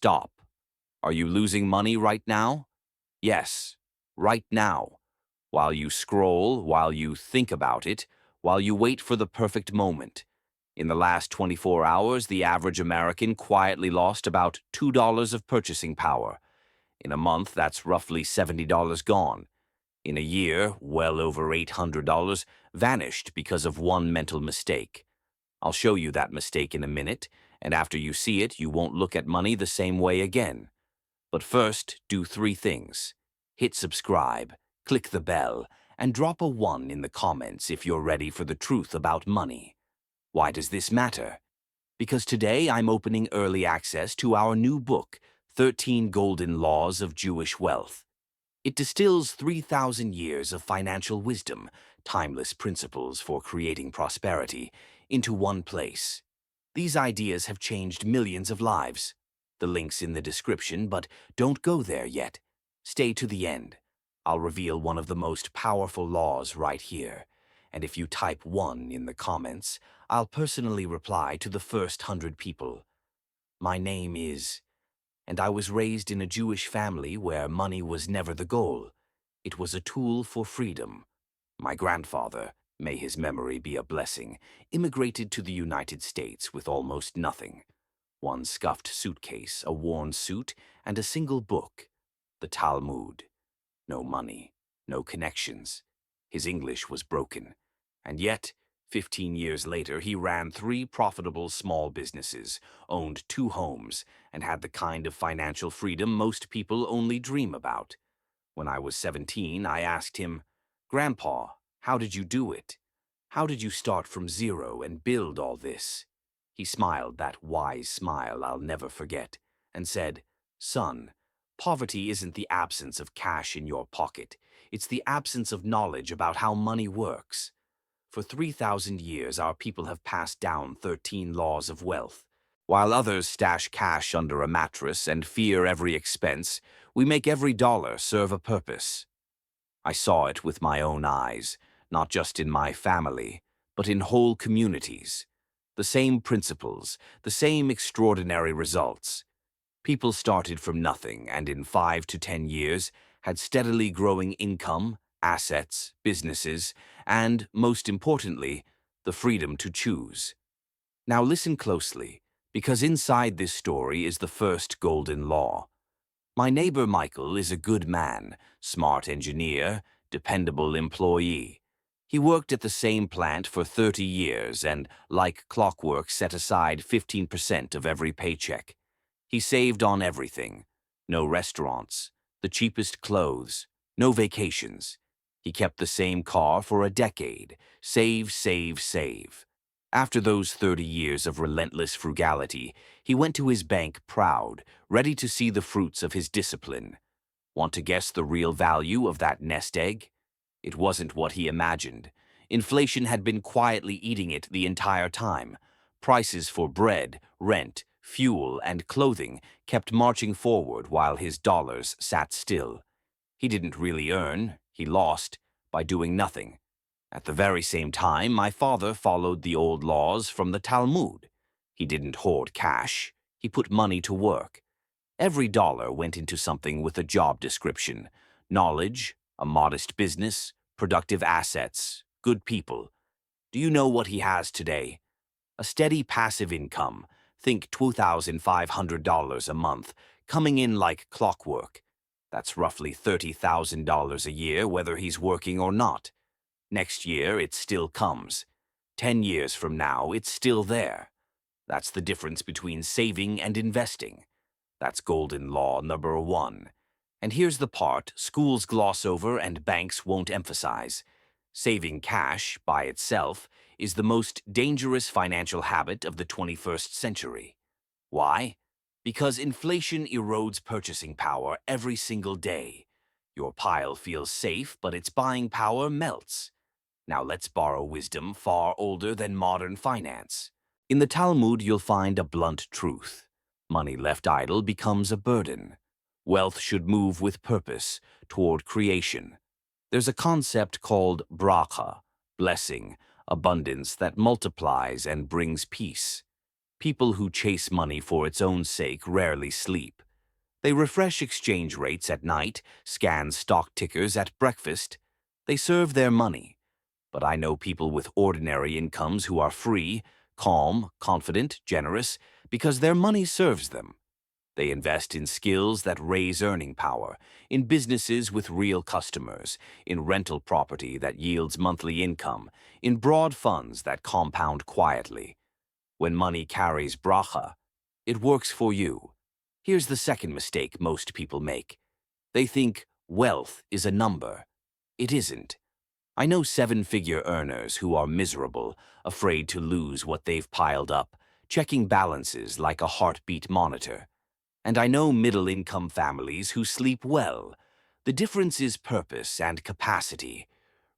stop. Are you losing money right now? Yes, right now. While you scroll, while you think about it, while you wait for the perfect moment. In the last 24 hours, the average American quietly lost about $2 of purchasing power. In a month, that's roughly $70 gone. In a year, well over $800 vanished because of one mental mistake. I'll show you that mistake in a minute, and after you see it, you won't look at money the same way again. But first, do three things. Hit subscribe, click the bell, and drop a 1 in the comments if you're ready for the truth about money. Why does this matter? Because today I'm opening early access to our new book, 13 Golden Laws of Jewish Wealth. It distills 3,000 years of financial wisdom, timeless principles for creating prosperity, into one place. These ideas have changed millions of lives. The link's in the description, but don't go there yet. Stay to the end. I'll reveal one of the most powerful laws right here. And if you type 1 in the comments, I'll personally reply to the first 100 people. My name is... And I was raised in a Jewish family where money was never the goal. It was a tool for freedom. My grandfather, may his memory be a blessing, immigrated to the United States with almost nothing. One scuffed suitcase, a worn suit, and a single book, the Talmud. No money, no connections. His English was broken. And yet, 15 years later, he ran 3 profitable small businesses, owned 2 homes, and had the kind of financial freedom most people only dream about. When I was 17, I asked him, "Grandpa, how did you do it? How did you start from zero and build all this?" He smiled that wise smile I'll never forget, and said, "Son, poverty isn't the absence of cash in your pocket. It's the absence of knowledge about how money works." For 3,000 years, our people have passed down 13 laws of wealth. While others stash cash under a mattress and fear every expense, we make every dollar serve a purpose. I saw it with my own eyes, not just in my family, but in whole communities. The same principles, the same extraordinary results. People started from nothing and in 5 to 10 years had steadily growing income, assets, businesses, and, most importantly, the freedom to choose. Now listen closely, because inside this story is the first golden law. My neighbor Michael is a good man, smart engineer, dependable employee. He worked at the same plant for 30 years and, like clockwork, set aside 15% of every paycheck. He saved on everything. No restaurants, the cheapest clothes, no vacations. He kept the same car for a decade. Save, save, save. After those 30 years of relentless frugality, he went to his bank proud, ready to see the fruits of his discipline. Want to guess the real value of that nest egg? It wasn't what he imagined. Inflation had been quietly eating it the entire time. Prices for bread, rent, fuel, and clothing kept marching forward while his dollars sat still. He didn't really earn, he lost, by doing nothing. At the very same time, my father followed the old laws from the Talmud. He didn't hoard cash, he put money to work. Every dollar went into something with a job description: knowledge, a modest business, productive assets, good people. Do you know what he has today? A steady passive income, think $2,500 a month, coming in like clockwork. That's roughly $30,000 a year whether he's working or not. Next year, it still comes. 10 years from now, it's still there. That's the difference between saving and investing. That's golden law number 1. And here's the part schools gloss over and banks won't emphasize. Saving cash, by itself, is the most dangerous financial habit of the 21st century. Why? Because inflation erodes purchasing power every single day. Your pile feels safe, but its buying power melts. Now let's borrow wisdom far older than modern finance. In the Talmud, you'll find a blunt truth. Money left idle becomes a burden. Wealth should move with purpose, toward creation. There's a concept called bracha, blessing, abundance that multiplies and brings peace. People who chase money for its own sake rarely sleep. They refresh exchange rates at night, scan stock tickers at breakfast. They serve their money. But I know people with ordinary incomes who are free, calm, confident, generous, because their money serves them. They invest in skills that raise earning power, in businesses with real customers, in rental property that yields monthly income, in broad funds that compound quietly. When money carries bracha, it works for you. Here's the second mistake most people make. They think wealth is a number. It isn't. I know seven-figure earners who are miserable, afraid to lose what they've piled up, checking balances like a heartbeat monitor. And I know middle-income families who sleep well. The difference is purpose and capacity.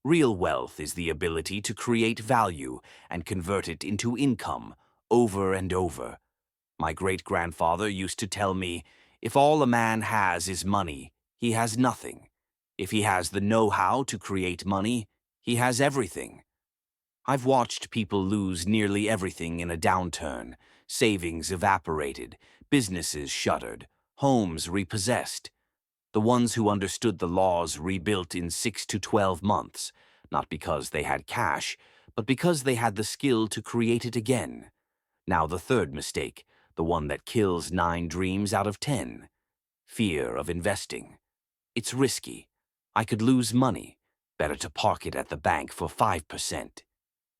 Real wealth is the ability to create value and convert it into income over and over. My great-grandfather used to tell me, if all a man has is money, he has nothing. If he has the know-how to create money, he has everything. I've watched people lose nearly everything in a downturn. Savings evaporated, businesses shuttered, homes repossessed. The ones who understood the laws rebuilt in 6 to 12 months, not because they had cash, but because they had the skill to create it again. Now the third mistake, the one that kills 9 dreams out of 10. Fear of investing. It's risky. I could lose money. Better to park it at the bank for 5%.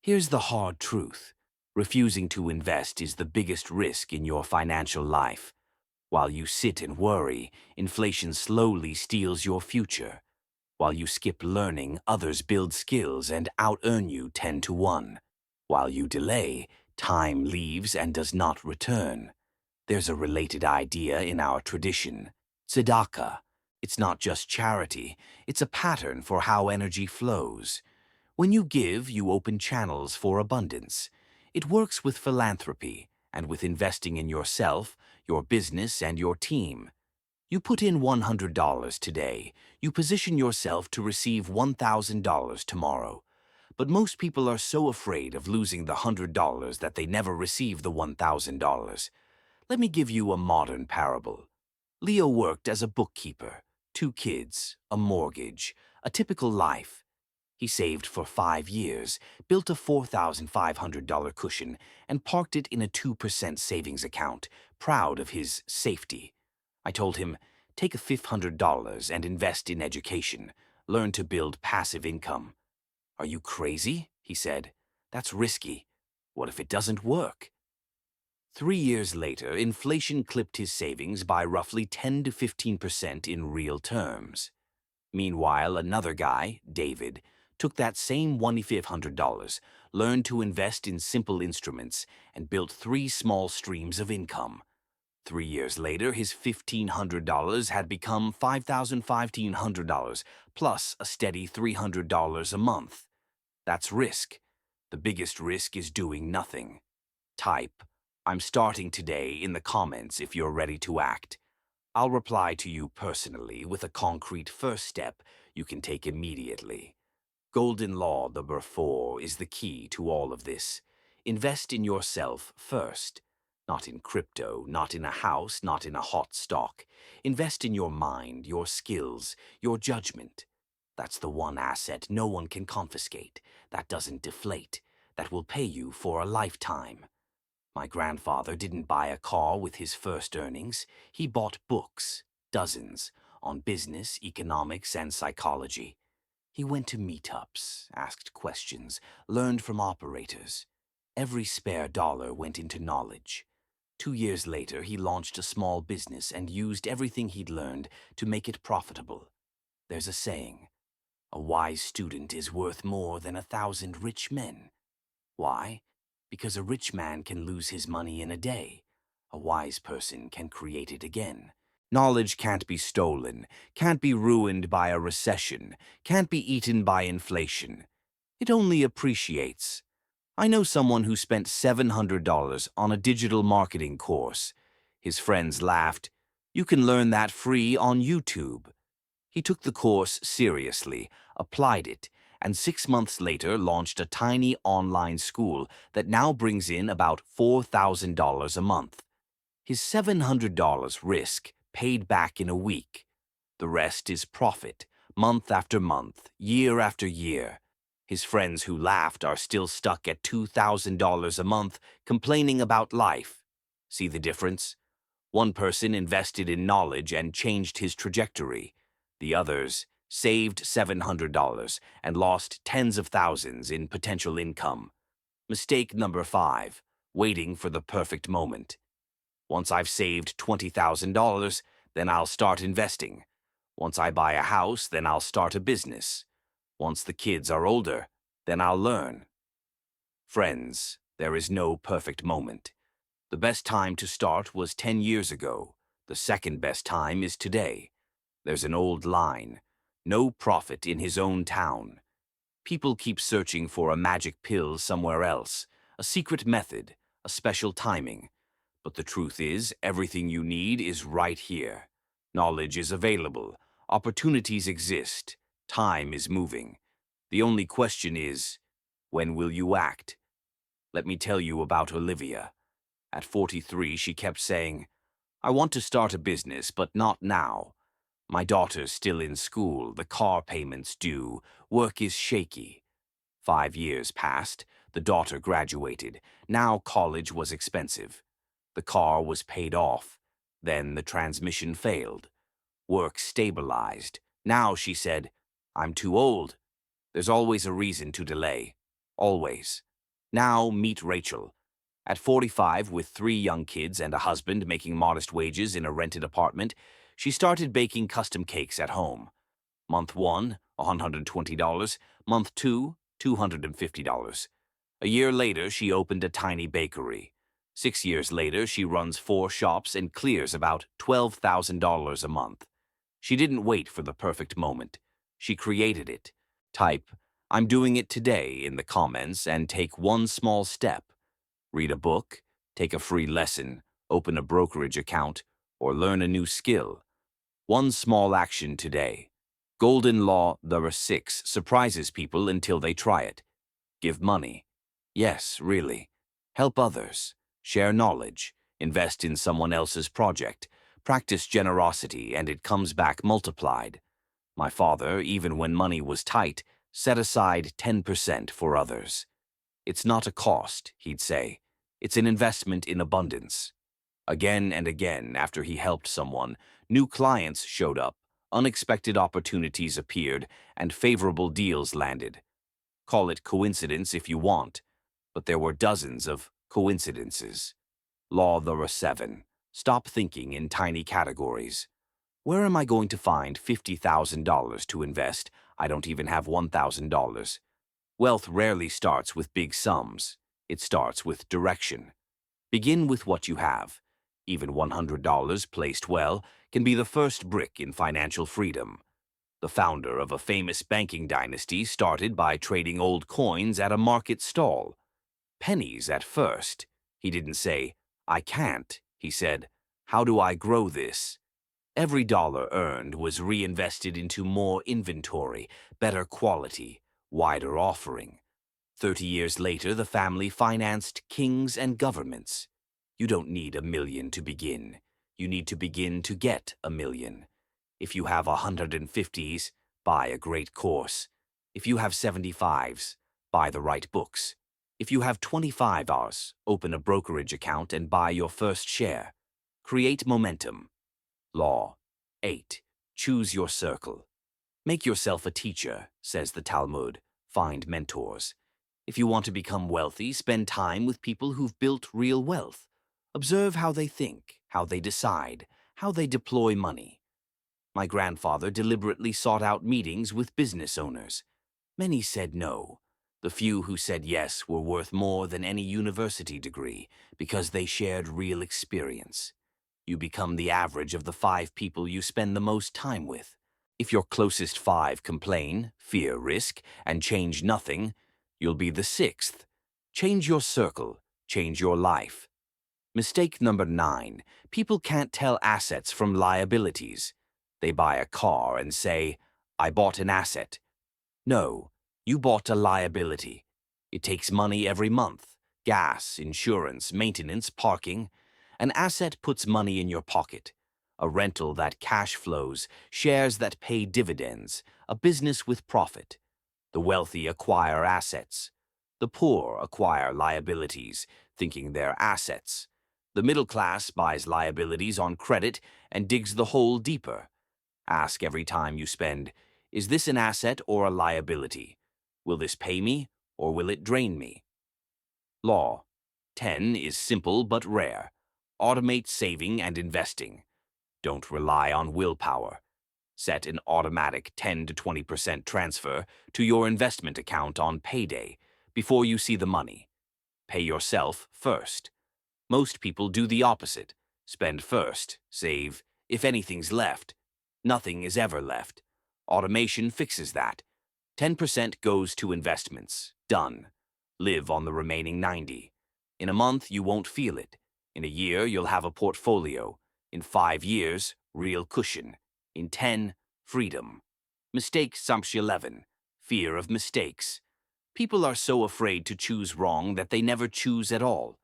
Here's the hard truth. Refusing to invest is the biggest risk in your financial life. While you sit and worry, inflation slowly steals your future. While you skip learning, others build skills and out-earn you 10 to 1. While you delay, time leaves and does not return. There's a related idea in our tradition, tzedakah. It's not just charity, it's a pattern for how energy flows. When you give, you open channels for abundance. It works with philanthropy and with investing in yourself, your business, and your team. You put in $100 today, you position yourself to receive $1,000 tomorrow. But most people are so afraid of losing the $100 that they never receive the $1,000. Let me give you a modern parable. Leo worked as a bookkeeper, 2 kids, a mortgage, a typical life. He saved for 5 years, built a $4,500 cushion, and parked it in a 2% savings account, proud of his safety. I told him, take a $500 and invest in education. Learn to build passive income. Are you crazy? He said. That's risky. What if it doesn't work? 3 years later, inflation clipped his savings by roughly 10 to 15% in real terms. Meanwhile, another guy, David, took that same $1,500, learned to invest in simple instruments, and built 3 small streams of income. 3 years later, his $1,500 had become $5,500, plus a steady $300 a month. That's risk. The biggest risk is doing nothing. Type, "I'm starting today" in the comments if you're ready to act. I'll reply to you personally with a concrete first step you can take immediately. Golden Law number 4 is the key to all of this. Invest in yourself first. Not in crypto, not in a house, not in a hot stock. Invest in your mind, your skills, your judgment. That's the one asset no one can confiscate, that doesn't deflate, that will pay you for a lifetime. My grandfather didn't buy a car with his first earnings. He bought books, dozens, on business, economics, and psychology. He went to meetups, asked questions, learned from operators. Every spare dollar went into knowledge. 2 years later, he launched a small business and used everything he'd learned to make it profitable. There's a saying, a wise student is worth more than 1,000 rich men. Why? Because a rich man can lose his money in a day. A wise person can create it again. Knowledge can't be stolen, can't be ruined by a recession, can't be eaten by inflation. It only appreciates. I know someone who spent $700 on a digital marketing course. His friends laughed. You can learn that free on YouTube. He took the course seriously, applied it, and 6 months later launched a tiny online school that now brings in about $4,000 a month. His $700 risk paid back in a week. The rest is profit, month after month, year after year. His friends who laughed are still stuck at $2,000 a month, complaining about life. See the difference? One person invested in knowledge and changed his trajectory. The others saved $700 and lost tens of thousands in potential income. Mistake number 5, waiting for the perfect moment. Once I've saved $20,000, then I'll start investing. Once I buy a house, then I'll start a business. Once the kids are older, then I'll learn. Friends, there is no perfect moment. The best time to start was 10 years ago. The second best time is today. There's an old line: no prophet in his own town. People keep searching for a magic pill somewhere else, a secret method, a special timing. But the truth is, everything you need is right here. Knowledge is available, opportunities exist, time is moving. The only question is, when will you act? Let me tell you about Olivia. At 43, she kept saying, "I want to start a business, but not now. My daughter's still in school, the car payment's due, work is shaky." 5 years passed, the daughter graduated. Now college was expensive. The car was paid off. Then the transmission failed. Work stabilized. Now she said, "I'm too old." There's always a reason to delay. Always. Now meet Rachel. At 45, with 3 young kids and a husband making modest wages in a rented apartment, she started baking custom cakes at home. Month 1, $120. Month 2, $250. A year later, she opened a tiny bakery. 6 years later, she runs 4 shops and clears about $12,000 a month. She didn't wait for the perfect moment. She created it. Type, "I'm doing it today" in the comments and take one small step. Read a book, take a free lesson, open a brokerage account, or learn a new skill. One small action today. Golden Law Number 6 surprises people until they try it. Give money. Yes, really. Help others. Share knowledge. Invest in someone else's project. Practice generosity, and it comes back multiplied. My father, even when money was tight, set aside 10% for others. It's not a cost, he'd say. It's an investment in abundance. Again and again, after he helped someone, new clients showed up, unexpected opportunities appeared, and favorable deals landed. Call it coincidence if you want, but there were dozens of coincidences. Law number 7. Stop thinking in tiny categories. Where am I going to find $50,000 to invest? I don't even have $1,000. Wealth rarely starts with big sums. It starts with direction. Begin with what you have. Even $100 placed well can be the first brick in financial freedom. The founder of a famous banking dynasty started by trading old coins at a market stall. Pennies at first. He didn't say, "I can't." He said, "How do I grow this?" Every dollar earned was reinvested into more inventory, better quality, wider offering. 30 years later, the family financed kings and governments. You don't need $1 million to begin. You need to begin to get $1 million. If you have 150s, buy a great course. If you have 75s, buy the right books. If you have 25s, open a brokerage account and buy your first share. Create momentum. Law 8. Choose your circle. Make yourself a teacher, says the Talmud. Find mentors. If you want to become wealthy, spend time with people who've built real wealth. Observe how they think, how they decide, how they deploy money. My grandfather deliberately sought out meetings with business owners. Many said no. The few who said yes were worth more than any university degree because they shared real experience. You become the average of the 5 people you spend the most time with. If your closest 5 complain, fear risk, and change nothing, you'll be the 6th. Change your circle. Change your life. Mistake number 9. People can't tell assets from liabilities. They buy a car and say, "I bought an asset." No, You bought a liability. It takes money every month. Gas, insurance, maintenance, parking. An asset puts money in your pocket. A rental that cash flows, shares that pay dividends, a business with profit. The wealthy acquire assets. The poor acquire liabilities, thinking they're assets. The middle class buys liabilities on credit and digs the hole deeper. Ask every time you spend, is this an asset or a liability? Will this pay me or will it drain me? Law 10 is simple but rare. Automate saving and investing. Don't rely on willpower. Set an automatic 10 to 20% transfer to your investment account on payday before you see the money. Pay yourself first. Most people do the opposite. Spend first, save. If anything's left, nothing is ever left. Automation fixes that. 10% goes to investments. Done. Live on the remaining 90. In a month, you won't feel it. In a year, you'll have a portfolio. In 5 years, real cushion. In 10, freedom. Mistake Samshi 11. Fear of mistakes. People are so afraid to choose wrong that they never choose at all.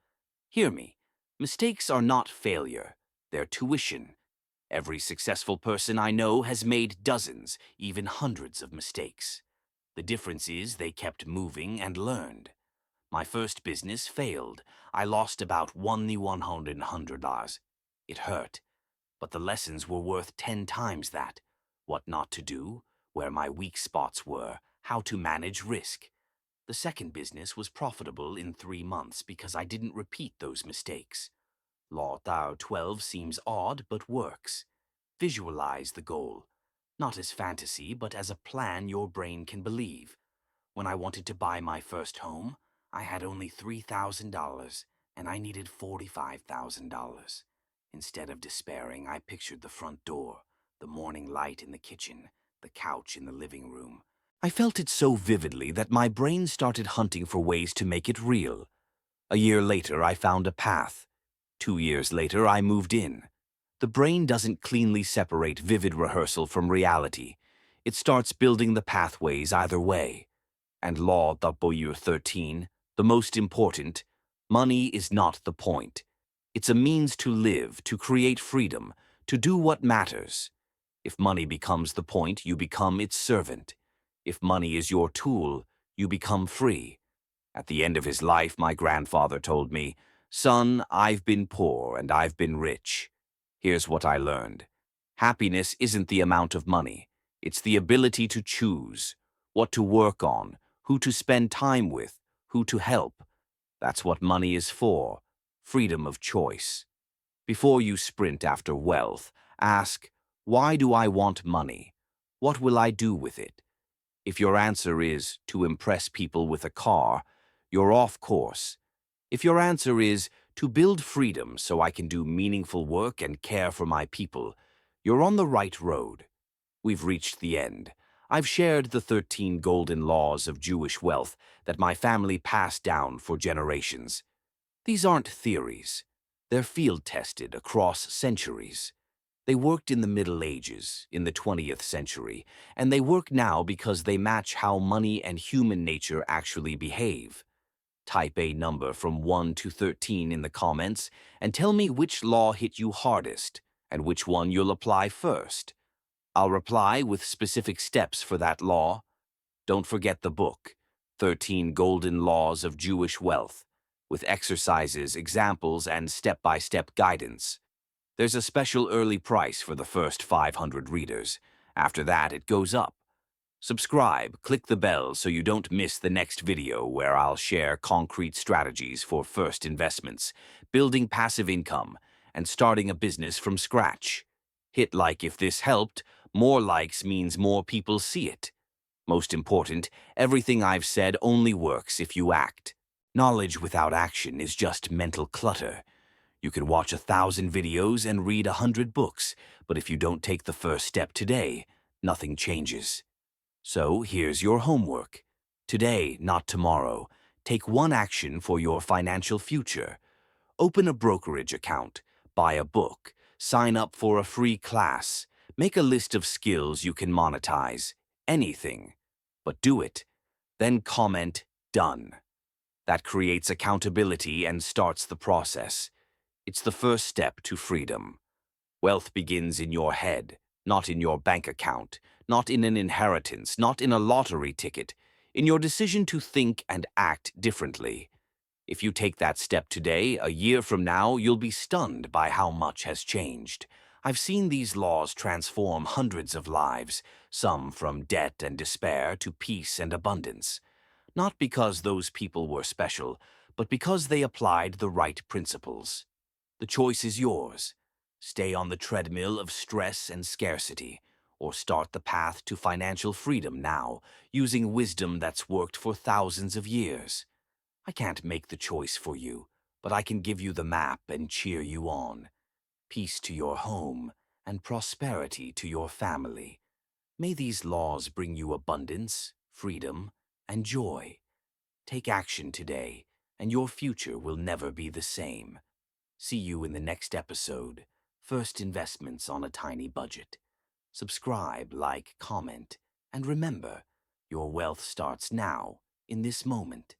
Hear me. Mistakes are not failure. They're tuition. Every successful person I know has made dozens, even hundreds of mistakes. The difference is they kept moving and learned. My first business failed. I lost about $1,100. It hurt, but the lessons were worth 10 times that. What not to do, where my weak spots were, how to manage risk. The second business was profitable in 3 months because I didn't repeat those mistakes. Law Tao 12 seems odd but works. Visualize the goal. Not as fantasy, but as a plan your brain can believe. When I wanted to buy my first home, I had only $3,000 and I needed $45,000. Instead of despairing, I pictured the front door, the morning light in the kitchen, the couch in the living room. I felt it so vividly that my brain started hunting for ways to make it real. A year later, I found a path. 2 years later, I moved in. The brain doesn't cleanly separate vivid rehearsal from reality. It starts building the pathways either way. And Law W 13, the most important, money is not the point. It's a means to live, to create freedom, to do what matters. If money becomes the point, you become its servant. If money is your tool, you become free. At the end of his life, my grandfather told me, "Son, I've been poor and I've been rich. Here's what I learned. Happiness isn't the amount of money. It's the ability to choose, what to work on, who to spend time with, who to help. That's what money is for, freedom of choice." Before you sprint after wealth, ask, why do I want money? What will I do with it? If your answer is to impress people with a car, you're off course. If your answer is to build freedom so I can do meaningful work and care for my people, you're on the right road. We've reached the end. I've shared the 13 golden laws of Jewish wealth that my family passed down for generations. These aren't theories. They're field-tested across centuries. They worked in the Middle Ages, in the 20th century, and they work now because they match how money and human nature actually behave. Type a number from 1 to 13 in the comments and tell me which law hit you hardest and which one you'll apply first. I'll reply with specific steps for that law. Don't forget the book, 13 Golden Laws of Jewish Wealth, with exercises, examples, and step-by-step guidance. There's a special early price for the first 500 readers. After that, it goes up. Subscribe, click the bell so you don't miss the next video where I'll share concrete strategies for first investments, building passive income, and starting a business from scratch. Hit like if this helped. More likes means more people see it. Most important, everything I've said only works if you act. Knowledge without action is just mental clutter. You can watch 1,000 videos and read 100 books, but if you don't take the first step today, nothing changes. So here's your homework. Today, not tomorrow, take one action for your financial future. Open a brokerage account, buy a book, sign up for a free class, make a list of skills you can monetize. Anything. But do it. Then comment, "Done." That creates accountability and starts the process. It's the first step to freedom. Wealth begins in your head, not in your bank account, not in an inheritance, not in a lottery ticket, in your decision to think and act differently. If you take that step today, a year from now, you'll be stunned by how much has changed. I've seen these laws transform hundreds of lives, some from debt and despair to peace and abundance. Not because those people were special, but because they applied the right principles. The choice is yours. Stay on the treadmill of stress and scarcity, or start the path to financial freedom now, using wisdom that's worked for thousands of years. I can't make the choice for you, but I can give you the map and cheer you on. Peace to your home and prosperity to your family. May these laws bring you abundance, freedom, and joy. Take action today, and your future will never be the same. See you in the next episode. First investments on a tiny budget. Subscribe, like, comment, and remember, your wealth starts now, in this moment.